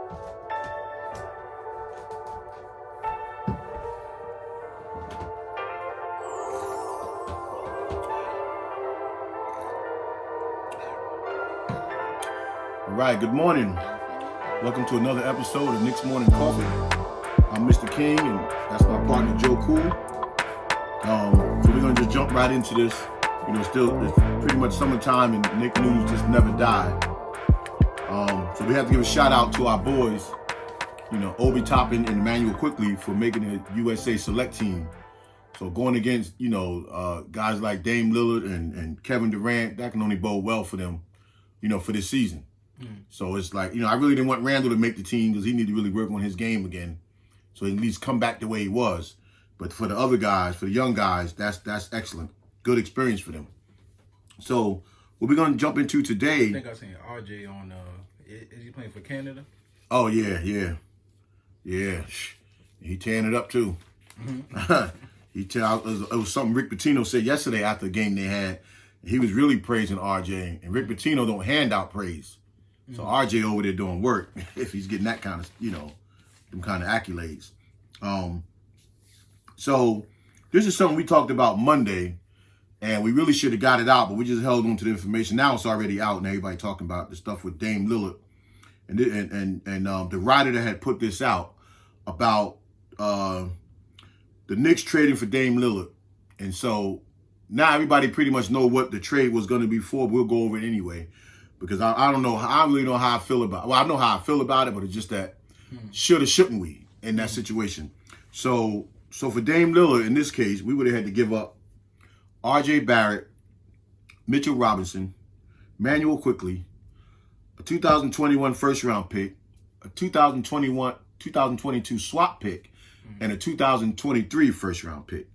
All right, good morning. Welcome to another episode of Knicks Morning Coffee. I'm Mr. King, and that's my partner, Joe Cool. So we're going to just jump right into this. Still, it's pretty much summertime, and Knick news just never died. So we have to give a shout out to our boys, Obi Toppin and Emmanuel Quickly for making the USA select team. So going against, guys like Dame Lillard and Kevin Durant, that can only bode well for them, for this season. So it's like, I really didn't want Randall to make the team because he needed to really work on his game again. So at least come back the way he was. But for the other guys, for the young guys, that's excellent. Good experience for them. So what we're going to jump into today. I think I seen RJ on, is he playing for Canada? Oh, yeah. He tearing it up too. It was something Rick Pitino said yesterday after the game they had. He was really praising RJ. And Rick Pitino don't hand out praise. So RJ over there doing work if he's getting that kind of, them kind of accolades. So this is something we talked about Monday, and we really should have got it out, but we just held on to the information. Now it's already out, and everybody talking about the stuff with Dame Lillard, and the writer that had put this out about the Knicks trading for Dame Lillard, and so now everybody pretty much know what the trade was going to be for. But we'll go over it anyway. Because I don't know, I really know how I feel about it. Well, I know how I feel about it, but it's just that shoulda, shouldn't we in that situation. So for Dame Lillard, in this case, we would have had to give up R.J. Barrett, Mitchell Robinson, Emmanuel Quickly, a 2021 first-round pick, a 2022 swap pick, and a 2023 first-round pick.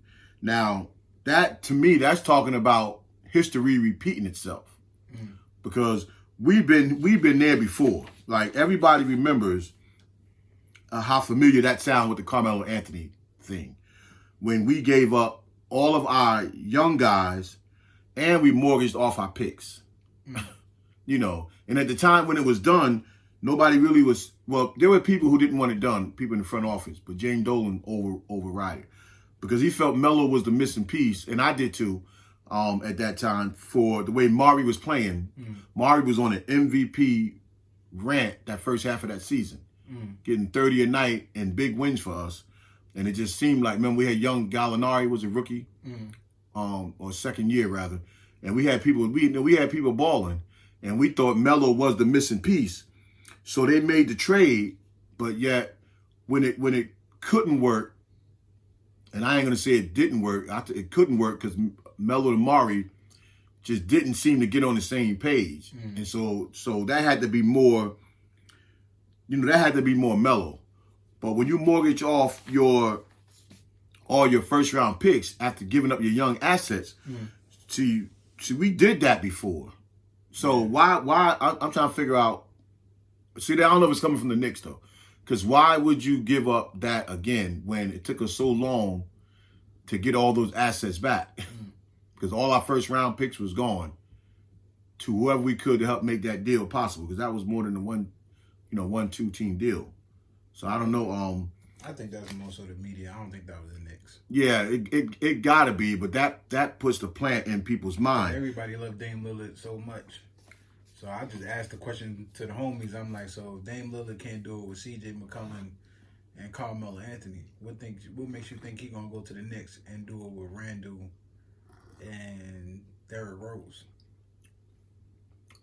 Now, that, to me, that's talking about history repeating itself. Because we've been there before. Like, everybody remembers how familiar that sounds with the Carmelo Anthony thing. When we gave up all of our young guys and we mortgaged off our picks. And at the time when it was done, nobody really was, well, there were people who didn't want it done, people in the front office, but James Dolan override it. Because he felt Melo was the missing piece, and I did too. At that time, for the way Maury was playing. Maury was on an MVP rant that first half of that season, getting 30 a night and big wins for us. And it just seemed like, remember, we had young Gallinari was a rookie, or second year rather, and we had people balling, and we thought Melo was the missing piece. So they made the trade, but yet when it couldn't work, and I ain't gonna say it didn't work, it couldn't work because Melo and Maury just didn't seem to get on the same page. And so that had to be more, Melo. But when you mortgage off all your first round picks after giving up your young assets, we did that before. So why I'm trying to figure out, I don't know if it's coming from the Knicks though. Because why would you give up that again when it took us so long to get all those assets back? Because all our first round picks was gone to whoever we could to help make that deal possible. Because that was more than the 1-2 team deal. So I don't know. I think that's more so the media. I don't think that was the Knicks. Yeah, it gotta be, but that puts the plant in people's mind. Everybody loved Dame Lillard so much. So I just asked the question to the homies. I'm like, so Dame Lillard can't do it with C.J. McCollum and Carmelo Anthony. What makes you think he's gonna go to the Knicks and do it with Randall and Derrick Rose?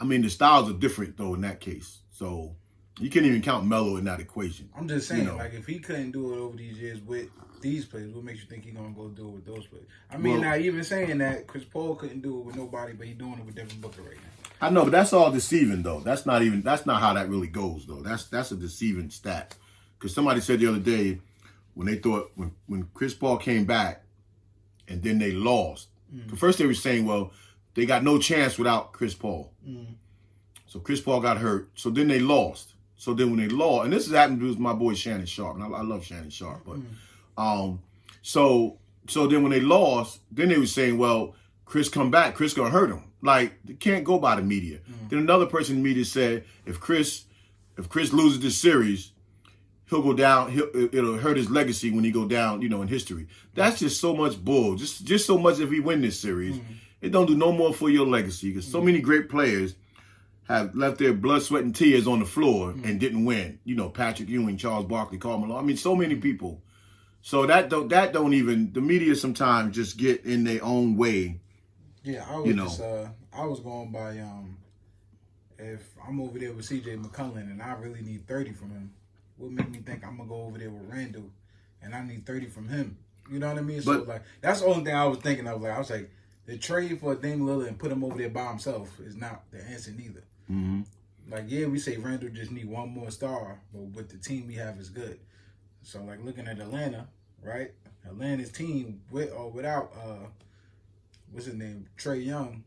I mean, the styles are different though in that case. So you can't even count Melo in that equation. I'm just saying, like, if he couldn't do it over these years with these players, what makes you think he's gonna go do it with those players? I mean, not even saying that Chris Paul couldn't do it with nobody, but he's doing it with Devin Booker right now. I know, but that's all deceiving though. That's not how that really goes though. That's a deceiving stat. Because somebody said the other day when they thought when Chris Paul came back and then they lost. First they were saying, well, they got no chance without Chris Paul. So Chris Paul got hurt. So then they lost. So then when they lost, and this has happened with my boy Shannon Sharp, and I love Shannon Sharp, but so then when they lost, then they were saying, well, Chris come back, Chris gonna hurt him. Like, they can't go by the media. Then another person in the media said, if Chris if Chris loses this series, he'll go down. It'll hurt his legacy when he go down, in history. That's just so much bull. Just so much if he win this series, it don't do no more for your legacy because so many great players have left their blood, sweat, and tears on the floor and didn't win. Patrick Ewing, Charles Barkley, Karl Malone. I mean, so many people. So that don't even, the media sometimes just get in their own way. Yeah, I was going by if I'm over there with CJ McCollum and I really need 30 from him, what made me think I'm gonna go over there with Randall and I need 30 from him? You know what I mean? So like that's the only thing I was thinking. I was like, the trade for Dame Lillard and put him over there by himself is not the answer neither. Mm-hmm. Like, yeah, we say Randall just need one more star, but with the team we have is good. So like looking at Atlanta, right? Atlanta's team with or without what's his name, Trae Young,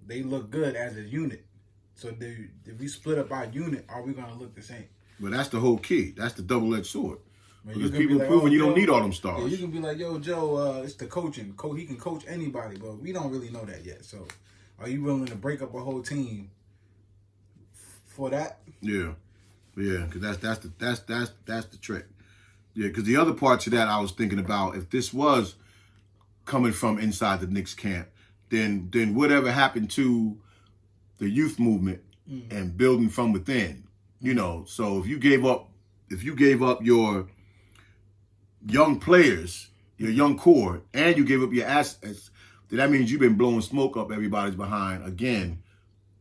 they look good as a unit. So if we split up our unit, are we gonna look the same? But that's the whole key. That's the double-edged sword. Because people like, proving you don't need all them stars. Yeah, you can be like, yo, Joe, it's the coaching. He can coach anybody, but we don't really know that yet. So, are you willing to break up a whole team for that? Yeah, because that's the trick. Yeah, because the other part to that I was thinking about, if this was coming from inside the Knicks camp, then whatever happened to the youth movement and building from within, So if you gave up your young players, your young core, and you gave up your assets, then that means you've been blowing smoke up everybody's behind again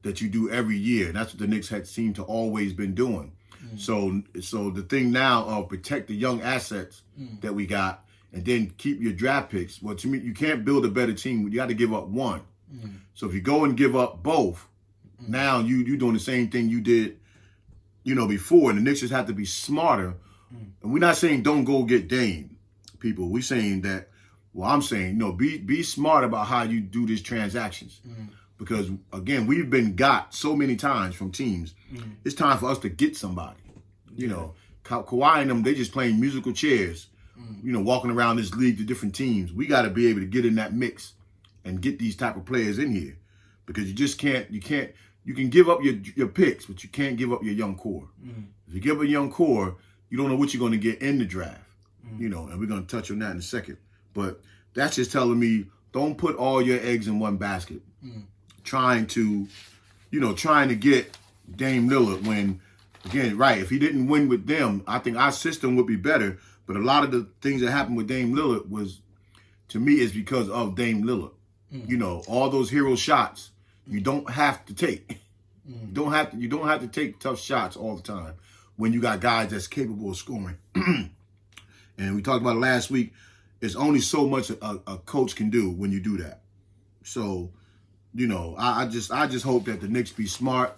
that you do every year. And that's what the Knicks had seemed to always been doing. So the thing now of protect the young assets that we got and then keep your draft picks. Well, to me, you can't build a better team. You got to give up one. So if you go and give up both, now you're doing the same thing you did, before. And the Knicks just have to be smarter. And we're not saying don't go get Dame, people. We're saying that, I'm saying, be smart about how you do these transactions. Because, again, we've been got so many times from teams. It's time for us to get somebody. Kawhi and them, they just playing musical chairs, walking around this league to different teams. We got to be able to get in that mix and get these type of players in here. Because you can give up your picks, but you can't give up your young core. If you give up a young core, you don't know what you're going to get in the draft. And we're going to touch on that in a second. But that's just telling me, don't put all your eggs in one basket. Trying to get Dame Lillard when, again, right, if he didn't win with them, I think our system would be better. But a lot of the things that happened with Dame Lillard was, to me, is because of Dame Lillard. All those hero shots you don't have to take. You don't have to take tough shots all the time when you got guys that's capable of scoring. And we talked about it last week. There's only so much a coach can do when you do that. So, I just hope that the Knicks be smart.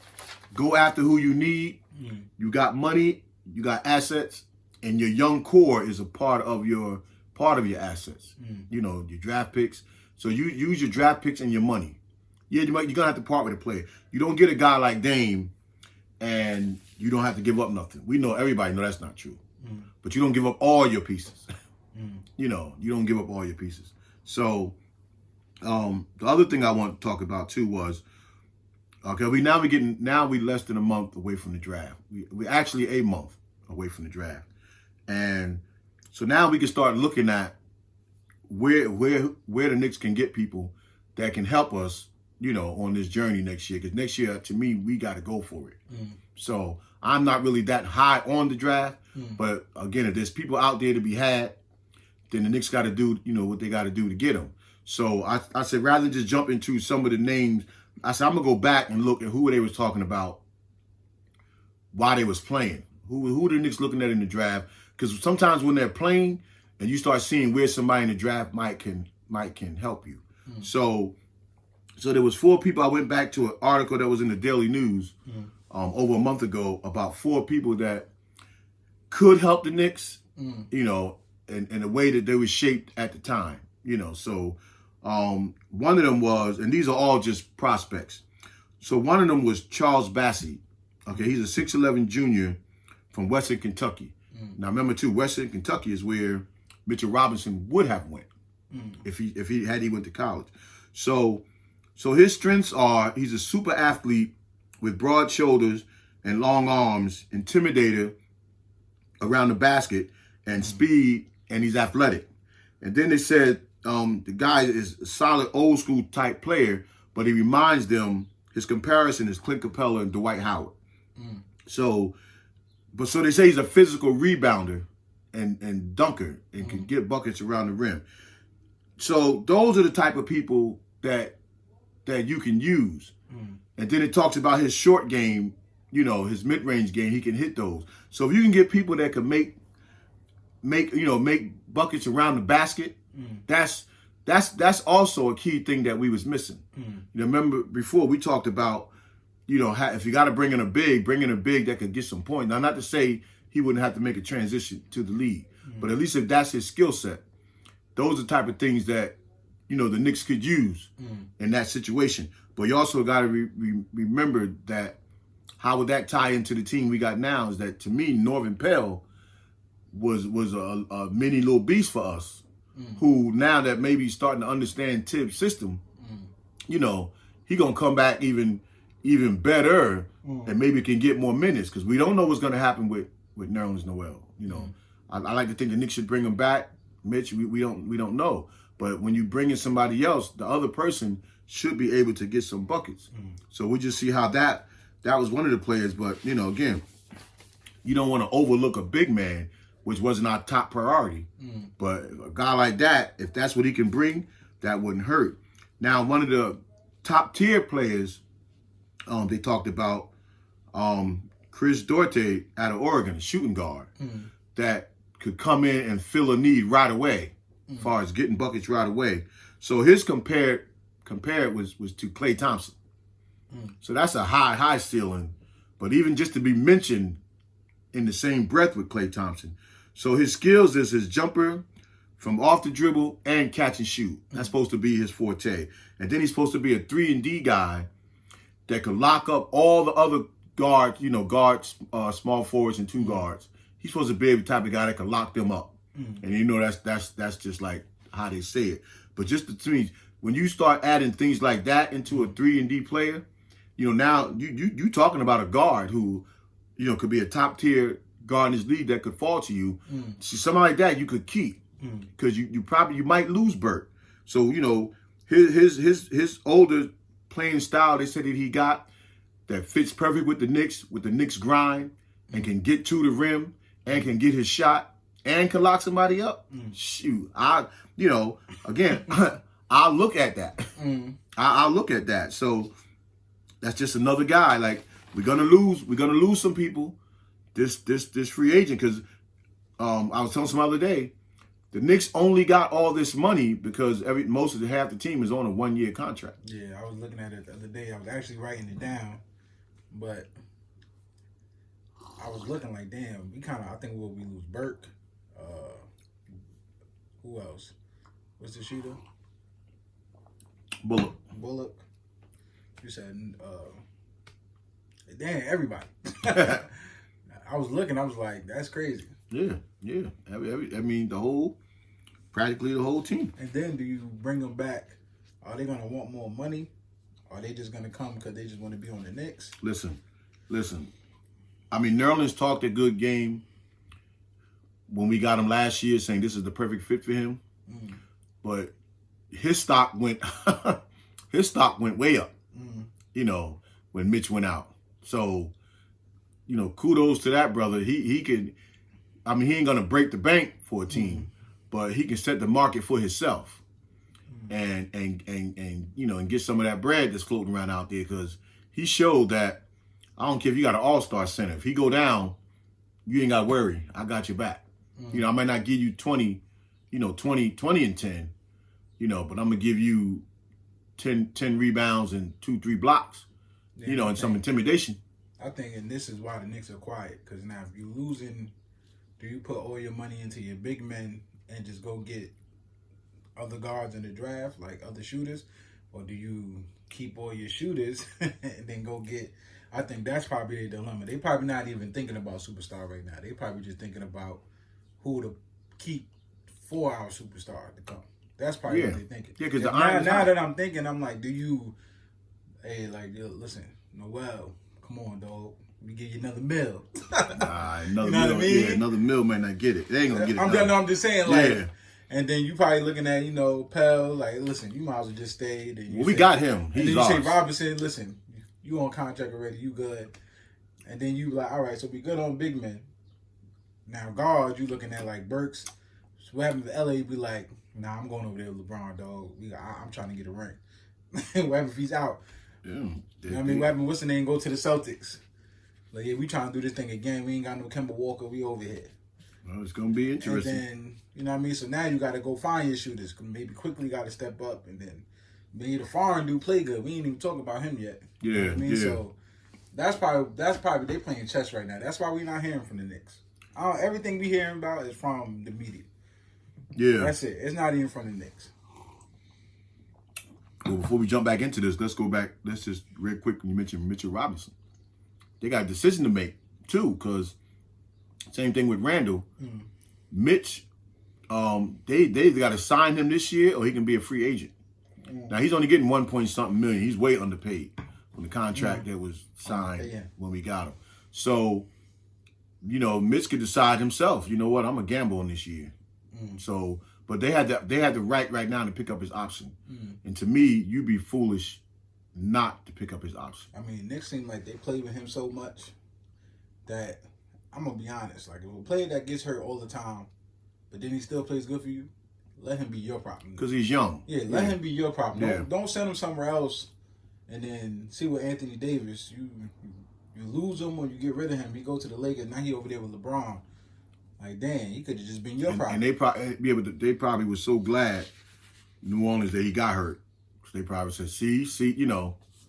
Go after who you need. You got money, you got assets, and your young core is a part of your assets. Your draft picks. So you use your draft picks and your money. Yeah, you're gonna have to part with a player. You don't get a guy like Dame, and you don't have to give up nothing. Everybody know that's not true. But you don't give up all your pieces. You don't give up all your pieces. So. The other thing I want to talk about too was, we less than a month away from the draft. We actually a month away from the draft, and so now we can start looking at where the Knicks can get people that can help us, on this journey next year. Because next year, to me, we got to go for it. So I'm not really that high on the draft, but again, if there's people out there to be had, then the Knicks got to do, what they got to do to get them. So I said, rather than just jump into some of the names, I said, I'm going to go back and look at who they was talking about while they was playing. Who the Knicks looking at in the draft? Because sometimes when they're playing and you start seeing where somebody in the draft might can help you. So there was 4 people. I went back to an article that was in the Daily News over a month ago about 4 people that could help the Knicks, in a way that they were shaped at the time. So one of them was, and these are all just prospects. So one of them was Charles Bassey. Okay, he's a 6'11" junior from Western Kentucky. Now remember too, Western Kentucky is where Mitchell Robinson would have went if he went to college. So his strengths are, he's a super athlete with broad shoulders, and long arms, intimidator around the basket, and speed, and he's athletic. And then they said the guy is a solid old school type player, but he reminds them, his comparison is Clint Capella and Dwight Howard. So they say he's a physical rebounder and dunker and can get buckets around the rim. So those are the type of people that you can use. And then it talks about his short game, his mid-range game. He can hit those. So if you can get people that can make buckets around the basket, that's also a key thing that we was missing. Remember before we talked about, if you got to bring in a big that could get some points. Now, not to say he wouldn't have to make a transition to the league, but at least if that's his skill set, those are the type of things that, the Knicks could use in that situation. But you also got to remember that how would that tie into the team we got now is that, to me, Northern Pell was a mini little beast for us, who now that maybe starting to understand Tibbs' system, he going to come back even better and maybe can get more minutes, because we don't know what's going to happen with Nerlens Noel. I like to think the Knicks should bring him back. Mitch, we don't know. But when you bring in somebody else, the other person should be able to get some buckets. So we just see how that was one of the players. But, again, you don't want to overlook a big man, which wasn't our top priority. But a guy like that, if that's what he can bring, that wouldn't hurt. Now, one of the top tier players, they talked about Chris Duarte out of Oregon, a shooting guard, that could come in and fill a need right away, as far as getting buckets right away. So his compared was to Klay Thompson. So that's a high ceiling. But even just to be mentioned in the same breath with Klay Thompson. So his skills is his jumper from off the dribble and catch and shoot. That's supposed to be his forte. And then he's supposed to be a 3-and-D guy that could lock up all the other guards, guards, small forwards and two guards. He's supposed to be the type of guy that can lock them up. And that's just like how they say it. But just to me, when you start adding things like that into a 3-and-D player, now you talking about a guard who, could be a top tier guard in this league that could fall to you. See, somebody like that you could keep, because you might lose Burt. So his older playing style, they said that he got that fits perfect with the Knicks grind, and can get to the rim and can get his shot and can lock somebody up. Shoot, again, I'll look at that. I'll look at that. So that's just another guy. Like, we're gonna lose some people this free agent, because I was telling some other day, the Knicks only got all this money because half the team is on a 1-year contract. Yeah, I was looking at it the other day. I was actually writing it down, but I was looking like, damn, I think we lose Burke. Who else? What's the shooter? Bullock. You said, damn, everybody. I was looking, I was like, that's crazy. Yeah. I mean, practically the whole team. And then do you bring them back? Are they going to want more money? Are they just going to come because they just want to be on the Knicks? Listen. I mean, Nerlens talked a good game when we got him last year, saying this is the perfect fit for him. But his stock went way up, when Mitch went out. So, kudos to that brother. He can, he ain't gonna break the bank for a team, but he can set the market for himself, and get some of that bread that's floating around out there, because he showed that I don't care if you got an all-star center. If he go down, you ain't got to worry. I got your back. I might not give you 20 and 10, but I'm gonna give you 10 rebounds and 2-3 blocks, and some intimidation. I think, and this is why the Knicks are quiet, because now if you're losing, do you put all your money into your big men and just go get other guards in the draft, like other shooters, or do you keep all your shooters and then go get? I think that's probably the dilemma. They probably not even thinking about superstar right now. They probably just thinking about who to keep for our superstar to come. That's probably what they're thinking. Yeah, because now that I'm thinking, I'm like, listen, Noel, come on, dog. We give you another mill. Another You know mill, what I mean? Yeah, another mill might not get it. They ain't gonna get it. I'm just saying, like, Yeah. and then you probably looking at, Pell, like, listen, you might as well just stay. Then Well, we got him. He's and then ours. you say Robinson, listen, you on contract already, you good. And then you like, all right, so we good on big men. Now guards, you looking at like Burks. So what happened to LA? You be like, nah, I'm going over there with LeBron, dog. I'm trying to get a ring. What happened if he's out? Yeah, You know what I mean? What happened? What's the name? Go to the Celtics. Like, yeah, we trying to do this thing again. We ain't got no Kemba Walker. We over here. Well, it's gonna be interesting. And then, you know what I mean? So now you got to go find your shooters. Maybe quickly got to step up. And then maybe the foreign dude play good. We ain't even talking about him yet. Yeah, You know what I mean? yeah. So that's probably they playing chess right now. That's why we not hearing from the Knicks. Everything we hearing about is from the media. Yeah. That's it. It's not even from the Knicks. Well, before we jump back into this, let's go back. Let's just real quick. When you mentioned Mitchell Robinson, they got a decision to make too. Because same thing with Randall. Mitch, they got to sign him this year, or he can be a free agent. Now he's only getting 1 point something million. He's way underpaid from the contract that was signed when we got him. So, Mitch could decide himself. You know what? I'm gonna gamble on this year. So, but they had the right now to pick up his option. And to me, you'd be foolish not to pick up his option. I mean, Knicks seem like they play with him so much that I'm gonna be honest. Like, if a player that gets hurt all the time, but then he still plays good for you, let him be your problem. Because he's young. Yeah, let him be your problem. Yeah. Don't send him somewhere else, and then see what Anthony Davis. You lose him or you get rid of him. He go to the Lakers. Now he over there with LeBron. Like, damn, he could have just been your problem. And they probably was so glad New Orleans that he got hurt. They probably said, see,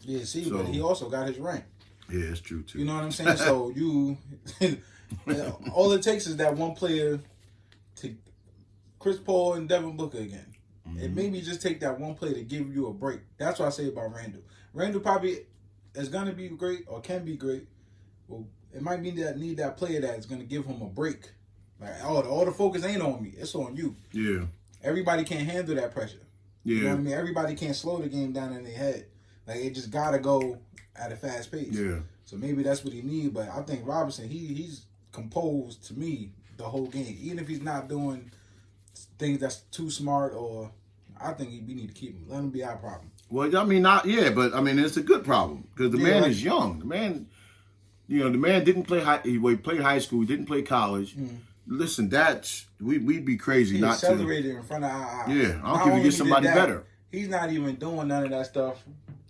Yeah, but he also got his ring. Yeah, it's true too. You know what I'm saying? So all it takes is that one player to Chris Paul and Devin Booker again. It maybe just take that one player to give you a break. That's what I say about Randall. Randall probably is gonna be great or can be great. Well, it might mean that need that player that is gonna give him a break. Like, all the focus ain't on me. It's on you. Yeah. Everybody can't handle that pressure. Yeah. You know what I mean? Everybody can't slow the game down in their head. Like, it just gotta go at a fast pace. Yeah. So maybe that's what he need. But I think Robinson, he's composed to me the whole game. Even if he's not doing things that's too smart, or I think we need to keep him. Let him be our problem. Well, I mean, it's a good problem because the man is young. The man, the man didn't play he played high school, he didn't play college. Listen, we'd be crazy He not accelerated in front of our eyes. Yeah, I don't care if you get somebody better. He's not even doing none of that stuff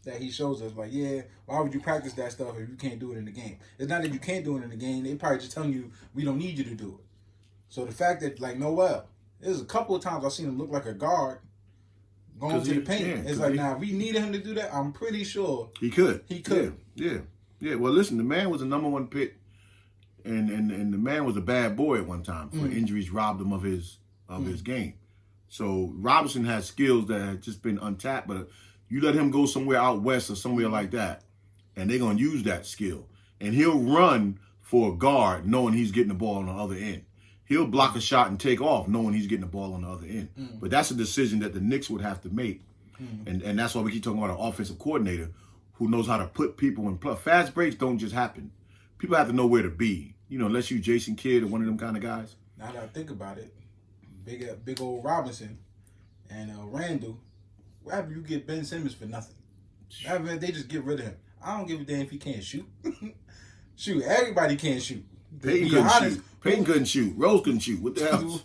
that he shows us. Like, why would you practice that stuff if you can't do it in the game? It's not that you can't do it in the game. They probably just telling you, we don't need you to do it. So the fact that, like, Noel, there's a couple of times I've seen him look like a guard going to the paint. It's like, now, if we needed him to do that, I'm pretty sure he could. He could. Yeah. Well, listen, the man was a number one pick, and the man was a bad boy at one time. For injuries robbed him of his game. So Robinson has skills that have just been untapped, but you let him go somewhere out west or somewhere like that, and they're gonna use that skill, and he'll run for a guard knowing he's getting the ball on the other end. He'll block a shot and take off knowing he's getting the ball on the other end. But that's a decision that the Knicks would have to make. And that's why we keep talking about an offensive coordinator who knows how to put people in play. Fast breaks don't just happen. People have to know where to be. Unless you Jason Kidd or one of them kind of guys. Now that I think about it, big old Robinson and Randall, what happens if you get Ben Simmons for nothing? What happens if they just get rid of him? I don't give a damn if he can't shoot. Shoot, everybody can't shoot. Peyton couldn't shoot. Rose couldn't shoot. What the hell?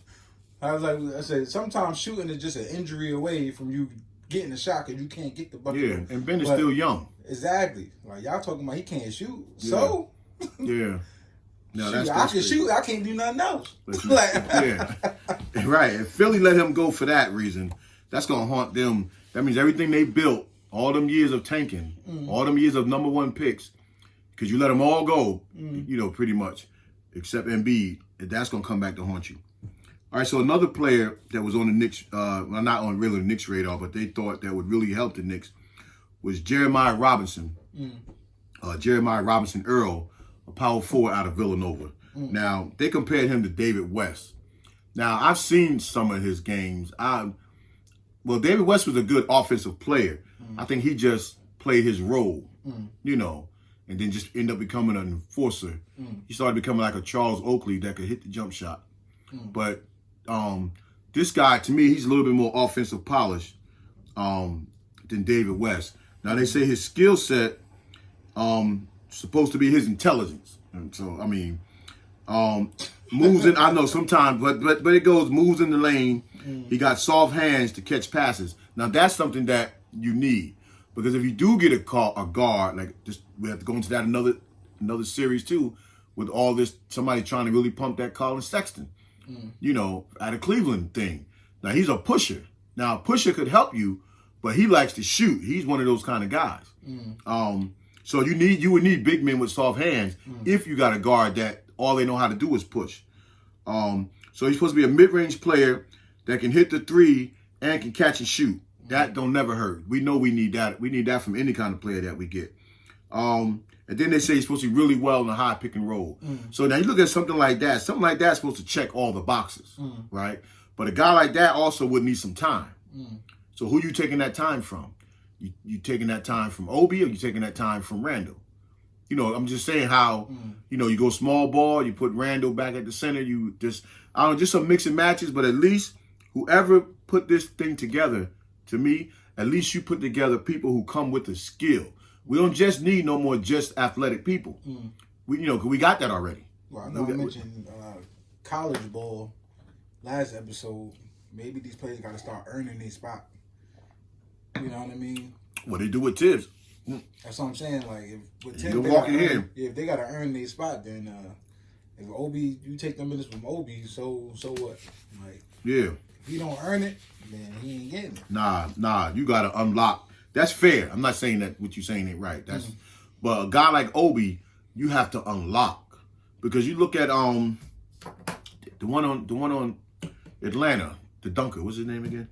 I said, sometimes shooting is just an injury away from you getting a shot because you can't get the bucket. Yeah, and Ben is still young. Exactly. Like, y'all talking about he can't shoot. Yeah. So? Yeah. No, shoot, I can shoot. I can't do nothing else. Yeah. Right. If Philly let him go for that reason, that's going to haunt them. That means everything they built, all them years of tanking, all them years of number one picks, because you let them all go, pretty much, except Embiid, that's going to come back to haunt you. All right, so another player that was on the Knicks, not on really the Knicks radar, but they thought that would really help the Knicks was Jeremiah Robinson. Jeremiah Robinson Earl, a power forward out of Villanova. Now, they compared him to David West. Now, I've seen some of his games. David West was a good offensive player. I think he just played his role, and then just end up becoming an enforcer. He started becoming like a Charles Oakley that could hit the jump shot. But this guy, to me, he's a little bit more offensive polished than David West. Now, they say his skill set supposed to be his intelligence. And so, I mean, moves in, I know sometimes, but it goes, moves in the lane. He got soft hands to catch passes. Now, that's something that you need. Because if you do get a guard, like just, we have to go into that another series too, with all this, somebody trying to really pump that Colin Sexton, you know, at a Cleveland thing. Now, he's a pusher. Now, a pusher could help you, but he likes to shoot. He's one of those kind of guys. So you would need big men with soft hands if you got a guard that all they know how to do is push. So he's supposed to be a mid-range player that can hit the three and can catch and shoot. That don't never hurt. We know we need that. We need that from any kind of player that we get. And then they say he's supposed to be really well in a high pick and roll. So now you look at something like that. Something like that's supposed to check all the boxes, right? But a guy like that also would need some time. So who you taking that time from? You taking that time from Obi, or you taking that time from Randall? You know, I'm just saying how, you know, you go small ball, you put Randall back at the center, you just, I don't know, just some mix and matches, but at least whoever put this thing together, to me, at least you put together people who come with the skill. We don't just need no more just athletic people. We, you know, 'cause we got that already. Well, I know I mentioned college ball last episode. Maybe these players got to start earning their spot. You know what I mean? What they do with Tibbs. That's what I'm saying. Like, if with Tibbs, if they got to earn their spot, then if Obi, you take the minutes from Obi, so what? Like, yeah. If he don't earn it, then he ain't getting it. Nah. You got to unlock. That's fair. I'm not saying that what you're saying ain't right. That's, but a guy like Obi, you have to unlock, because you look at the one on Atlanta, the dunker. What's his name again?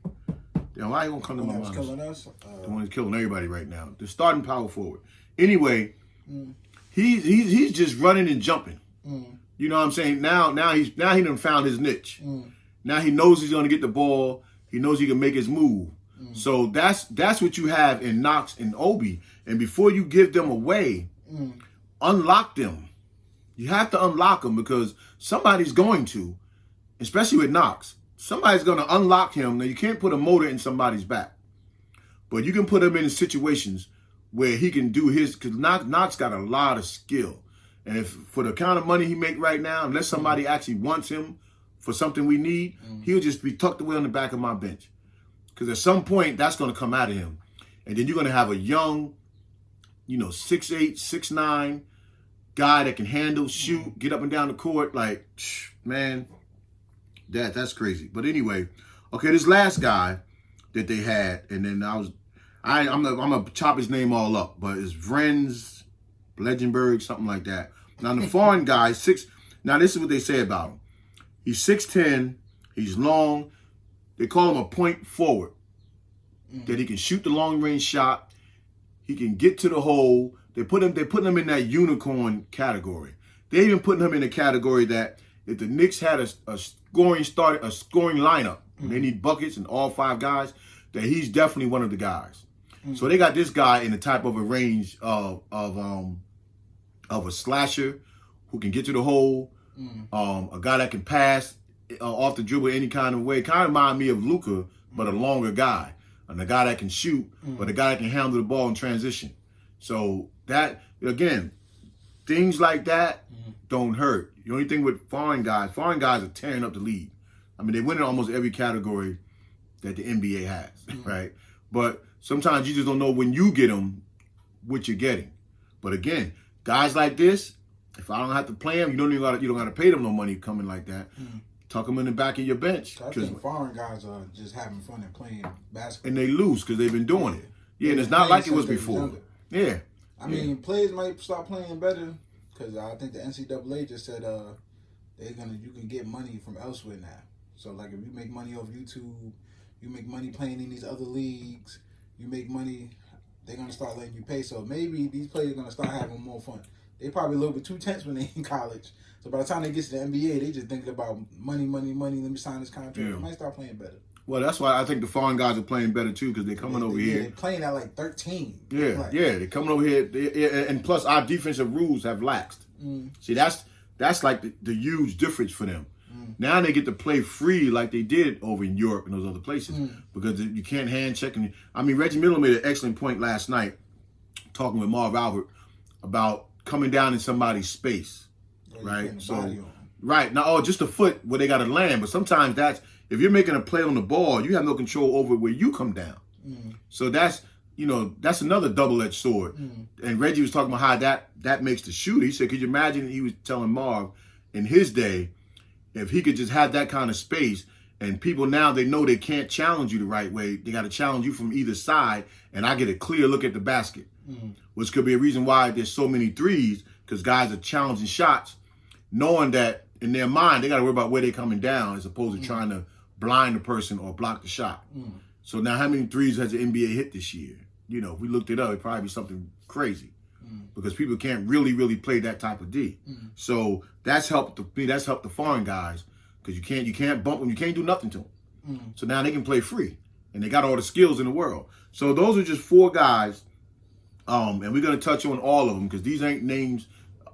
Damn, why he gonna come to my mind? Killing us. The one that's killing everybody right now. The starting power forward. Anyway, he's just running and jumping. You know what I'm saying? Now he done found his niche. Now he knows he's gonna get the ball. He knows he can make his move. So that's what you have in Knox and Obi. And before you give them away, unlock them. You have to unlock them, because somebody's going to, especially with Knox. Somebody's going to unlock him. Now, you can't put a motor in somebody's back, but you can put him in situations where he can do his, because Knox got a lot of skill. And if for the kind of money he make right now, unless somebody actually wants him for something we need, he'll just be tucked away on the back of my bench. Because at some point, that's going to come out of him. And then you're going to have a young, 6'8", 6'9", guy that can handle, shoot, get up and down the court. Like, man, that's crazy. But anyway, okay, this last guy that they had, and then I'm gonna chop his name all up, but it's Vrenz Bledgenberg, something like that. Now the foreign guy, now this is what they say about him. He's 6'10", he's long. They call him a point forward. That he can shoot the long range shot. He can get to the hole. They put him in that unicorn category. They even put him in a category that if the Knicks had a scoring lineup, they need buckets and all 5 guys, that he's definitely one of the guys. So they got this guy in the type of a range of a slasher who can get to the hole, a guy that can pass off the dribble any kind of way. Kind of remind me of Luka, but a longer guy, and a guy that can shoot, but a guy that can handle the ball in transition. So that, again, things like that don't hurt. The only thing with foreign guys are tearing up the league. I mean, they win in almost every category that the NBA has, right? But sometimes you just don't know when you get them what you're getting. But again, guys like this, if I don't have to play them, you don't got to pay them no money coming like that. Tuck them in the back of your bench. I think foreign guys are just having fun and playing basketball. And they lose because they've been doing it. Yeah, and it's not like it was before. Yeah. I mean, players might start playing better, because I think the NCAA just said you can get money from elsewhere now. So like if you make money off YouTube, you make money playing in these other leagues, you make money, they're gonna start letting you pay. So maybe these players are gonna start having more fun. They probably a little bit too tense when they're in college. So by the time they get to the NBA, they just thinking about money. Let me sign this contract. They might start playing better. Well, that's why I think the foreign guys are playing better too, because they're coming over here. They're playing at like 13. Yeah, they're coming over here, and plus our defensive rules have laxed. See, that's like the huge difference for them. Now they get to play free like they did over in Europe and those other places because you can't hand check. I mean, Reggie Miller made an excellent point last night talking with Marv Albert about coming down in somebody's space, right? So, right now, just a foot where they got to land, but sometimes if you're making a play on the ball, you have no control over where you come down. So that's another double-edged sword. And Reggie was talking about how that makes the shooter. He said, could you imagine, he was telling Marv in his day, if he could just have that kind of space, and people now, they know they can't challenge you the right way. They got to challenge you from either side, and I get a clear look at the basket, which could be a reason why there's so many threes, because guys are challenging shots, knowing that in their mind, they got to worry about where they're coming down as opposed to trying to blind the person or block the shot. So now how many threes has the NBA hit this year? If we looked it up, it'd probably be something crazy because people can't really play that type of D. So that's helped the foreign guys because you can't bump them, you can't do nothing to them. So now they can play free and they got all the skills in the world. So those are just 4 guys, and we're gonna touch on all of them because these ain't names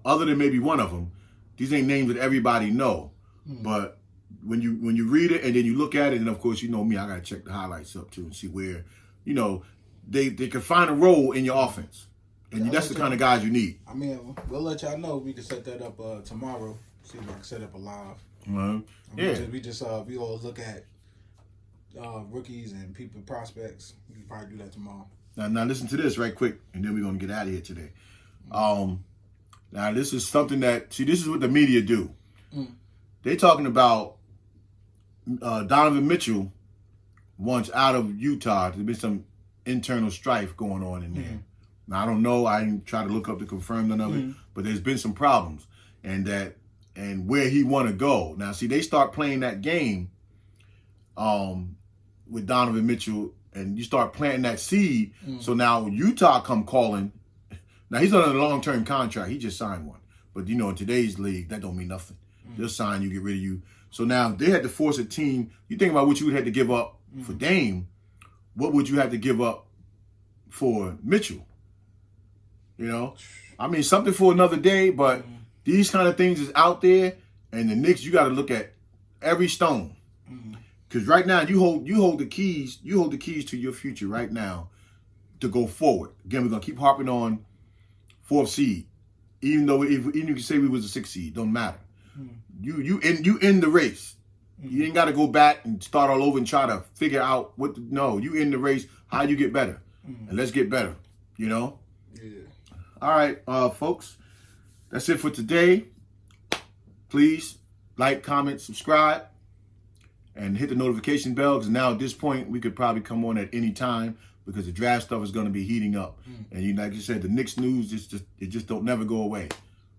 other than maybe one of them. These ain't names that everybody know, but when you read it and then you look at it, and of course, you know me, I gotta check the highlights up too and see where, they can find a role in your offense. And that's the kind of guys you need. I mean, we'll let y'all know. We can set that up tomorrow. See if I can set up a live. We all look at rookies and people prospects. We can probably do that tomorrow. Now listen to this right quick, and then we're gonna get out of here today. Now this is something that this is what the media do. They talking about Donovan Mitchell wants out of Utah. There's been some internal strife going on in there. Now I don't know. I didn't try to look up to confirm none of it, but there's been some problems, and where he want to go. Now see, they start playing that game with Donovan Mitchell, and you start planting that seed. So now Utah come calling. Now he's on a long-term contract. He just signed one, but in today's league that don't mean nothing. They'll sign you, get rid of you. So now they had to force a team. You think about what you would have to give up for Dame. What would you have to give up for Mitchell? I mean, something for another day, but these kind of things is out there, and the Knicks, you got to look at every stone. Because right now, you hold the keys to your future right now to go forward. Again, we're going to keep harping on 4th seed. Even if you say we was a 6th seed, don't matter. You in the race. You ain't got to go back and start all over and try to figure out you in the race, how you get better. And let's get better, Yeah. All right, folks. That's it for today. Please like, comment, subscribe, and hit the notification bell because now at this point, we could probably come on at any time because the draft stuff is going to be heating up. And like you said, the Knicks news, it just don't never go away.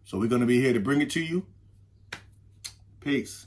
So we're going to be here to bring it to you. Peace.